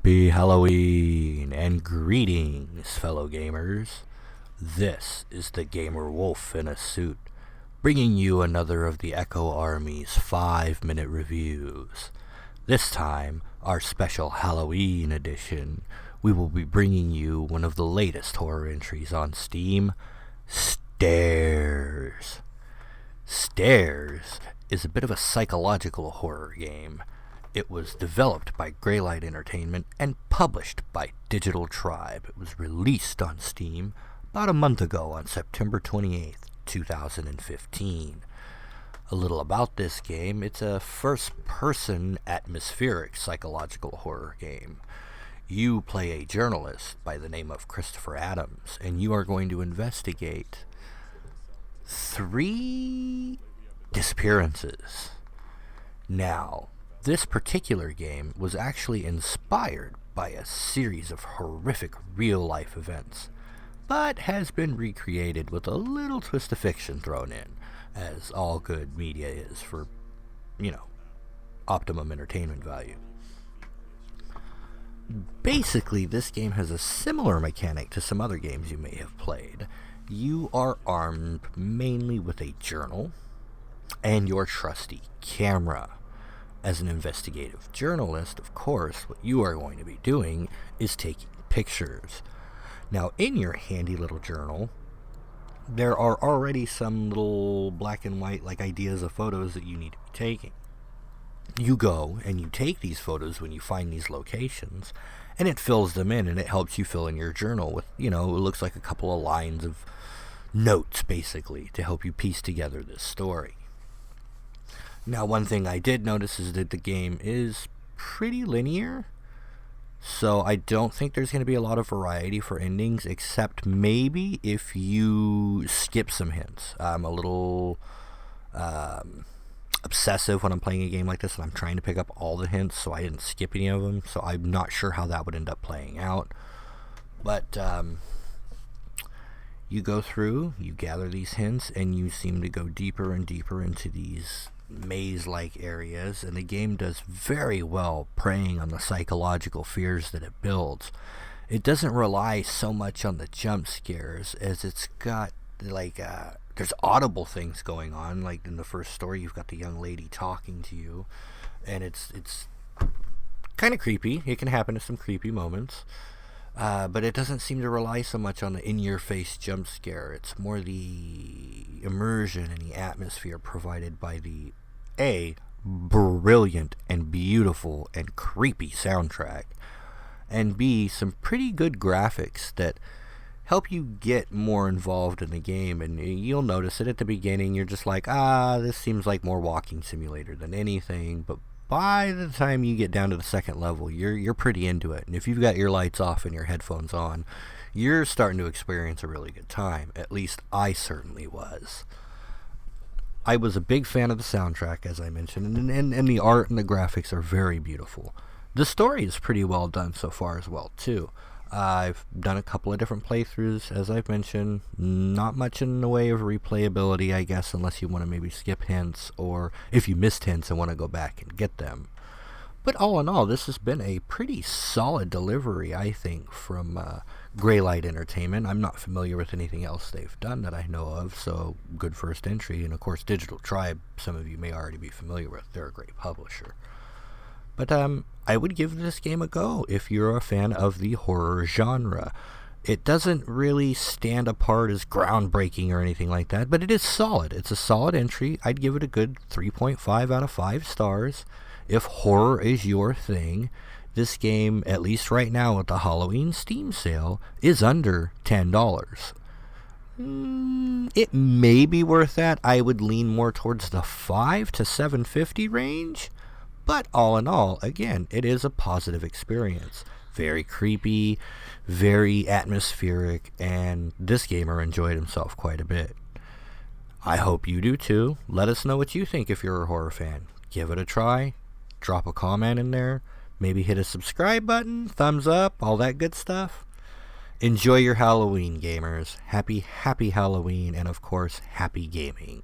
Happy Halloween and greetings, fellow gamers. This is the Gamer Wolf in a suit, bringing you another of the Echo Army's 5-minute reviews. This time, our special Halloween edition, we will be bringing you one of the latest horror entries on Steam, Stairs. Stairs is a bit of a psychological horror game. It was developed by GreyLight Entertainment and published by Digital Tribe. It was released on Steam about a month ago on September 28th, 2015. A little about this game: it's a first-person atmospheric psychological horror game. You play a journalist by the name of Christopher Adams, and you are going to investigate 3 disappearances. Now, this particular game was actually inspired by a series of horrific real-life events, but has been recreated with a little twist of fiction thrown in, as all good media is for, optimum entertainment value. Basically, this game has a similar mechanic to some other games you may have played. You are armed mainly with a journal and your trusty camera. As an investigative journalist, of course, what you are going to be doing is taking pictures. Now, in your handy little journal, there are already some little black and white ideas of photos that you need to be taking. You go and you take these photos when you find these locations, and it fills them in, and it helps you fill in your journal with, it looks like a couple of lines of notes, basically, to help you piece together this story. Now, one thing I did notice is that the game is pretty linear, so I don't think there's going to be a lot of variety for endings, except maybe if you skip some hints. I'm a little obsessive when I'm playing a game like this, and I'm trying to pick up all the hints, so I didn't skip any of them, so I'm not sure how that would end up playing out. But you go through, you gather these hints, and you seem to go deeper and deeper into these maze-like areas, and the game does very well preying on the psychological fears that it builds. It doesn't rely so much on the jump scares, as it's got there's audible things going on. Like in the first story, you've got the young lady talking to you, and it's kind of creepy. It can happen at some creepy moments, but it doesn't seem to rely so much on the in-your-face jump scare. It's more the immersion and the atmosphere provided by the brilliant and beautiful and creepy soundtrack, and B, some pretty good graphics that help you get more involved in the game. And you'll notice it at the beginning, you're just like, this seems like more walking simulator than anything, but by the time you get down to the second level, you're pretty into it. And if you've got your lights off and your headphones on, you're starting to experience a really good time. At least I certainly was. I was a big fan of the soundtrack, as I mentioned, and the art and the graphics are very beautiful. The story is pretty well done so far as well, too. I've done a couple of different playthroughs, as I've mentioned. Not much in the way of replayability, I guess, unless you want to maybe skip hints, or if you missed hints and want to go back and get them. But all in all, this has been a pretty solid delivery, I think, from GreyLight Entertainment. I'm not familiar with anything else they've done that I know of, so good first entry. And of course, Digital Tribe, some of you may already be familiar with. They're a great publisher. But I would give this game a go if you're a fan of the horror genre. It doesn't really stand apart as groundbreaking or anything like that, but it is solid. It's a solid entry. I'd give it a good 3.5 out of 5 stars. If horror is your thing, this game, at least right now at the Halloween Steam sale, is under $10. It may be worth that. I would lean more towards the $5 to $7.50 range. But all in all, again, it is a positive experience. Very creepy, very atmospheric, and this gamer enjoyed himself quite a bit. I hope you do too. Let us know what you think if you're a horror fan. Give it a try. Drop a comment in there. Maybe hit a subscribe button, thumbs up, all that good stuff. Enjoy your Halloween, gamers. Happy Halloween, and of course, happy gaming.